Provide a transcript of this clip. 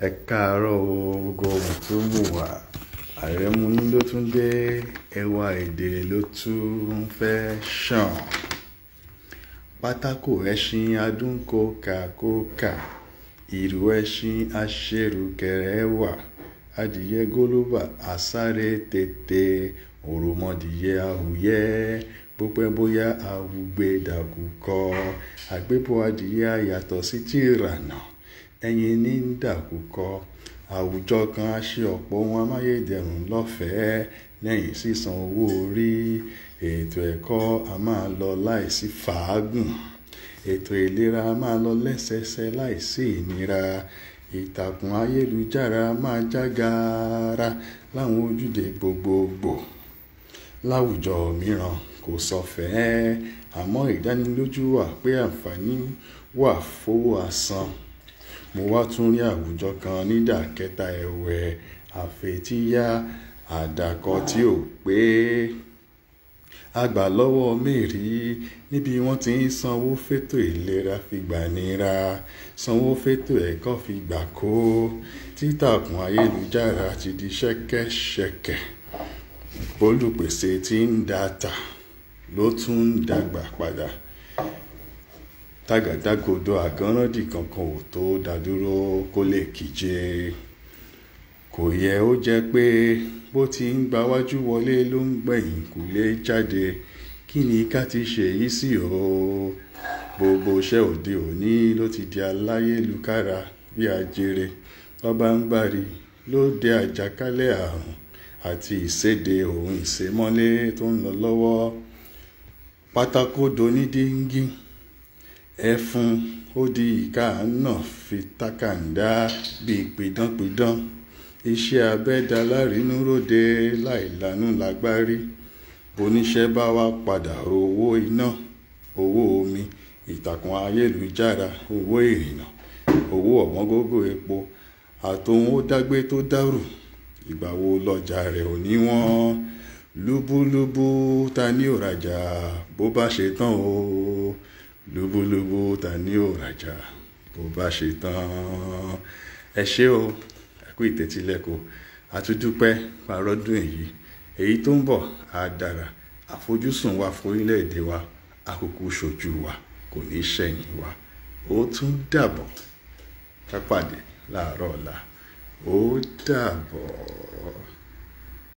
Ẹ káàárọ̀ o, gbogbo mùtúmùwà. Àrẹ̀mú yín ló tún dé, ẹwà èdè ló tún fẹ́ ṣàn. Pátákò ẹṣin adúnkòkàkòkà, ìrù ẹṣin aṣerùkẹrẹ wà. Adìyẹ gólóbà asáré tètè, òròmọdìyẹ ahùyẹ, bó pẹ́ bóyá àwùgbé dàkúkọ. Àgbébọ̀ adìyẹ ayàtọ̀ sí tìrànà, ẹyin ní dàkúkọ. Àwùjọ kan á ṣe ọ̀pọ̀ ohun amáyédẹrùn lọ́fẹ̀ẹ́ lẹ́yìn sísan owó orí. Ètò ẹ̀kọ́ a máa lọ láìsí fàágùn. Ètò ìlera a máa lọ lẹ́sẹsẹ láìsí ìnira. Ìtàkùn ayélujára máa já gaara láwọn ojúde gbogbogbò. Láwùjọ mìíràn kò sọ̀fẹ́, àmọ́ ìdánilójú wà pé àǹfààní wà fowó àsan. Mo wá tún rí àwùjọ kan nídàkẹ́ta ẹ̀wẹ̀, àfetíyá àdàkọ tí ò pé. Àgbà lọ́wọ́ mẹ́rí níbi wọ́n ti ń sanwó fétò ìlera fi gbà nira, sanwó fétò ẹ̀kọ́ fi gbà kó. Títàkùn ayélujára ti di ṣẹ́kẹ́ṣẹkẹ̀. Olùpèsè tí ń data ló tún ń dàgbà padà. Tàgàdàgodo àgánrándì kankan ò tó dádúró kó lè kíje. Kò yẹ ó jẹ́ pé bó ti ń gbawájú wọlé ló ń gbẹ̀yìn kùlé jáde. Kí ni ká ti ṣe yìí sí o? Gbogbo iṣẹ́ òde òní ló ti di aláyélukára bí ajere. Lọ́ba ń gbárí ló dé àjàkálẹ̀ àrùn àti ìséde ohun ìsémọ́lé tó ń lọ lọ́wọ́. Pátákó donídíngí, ẹfun ó di ìka náà fi tákàndá bí pidánpidán. Iṣẹ́ abẹ dá lárínúróde láìlanú lágbárí. Boníṣẹ́ bá wá padà owó iná, owó omi, ìtàkùn ayélujára, owó ìrìnnà, owó ọ̀wọ́ngógó epo, àtohun ó dágbé tó dárù. Ìgbà wo lọ́jà rẹ̀ ò ní wọ́n? Lúbúlúbú ta ní ò rajà bó bá ṣe tán o. Lúbúlúbú ta ní ò rajà bó bá ṣe tán. Ẹ ṣé o, ẹ kú ìtẹ́tílẹ́kọ. Àtúndúpẹ́ parọ́dún èyí tó ń bọ̀ á dára. Àfojúsùn wa fórílẹ̀-èdè wa, àkókò ṣojú wa kò ní ṣẹ̀yìn wa. Ó tún dàbọ̀. Ká pàdé láàárọ̀ ọ̀la. Ó dàbọ̀.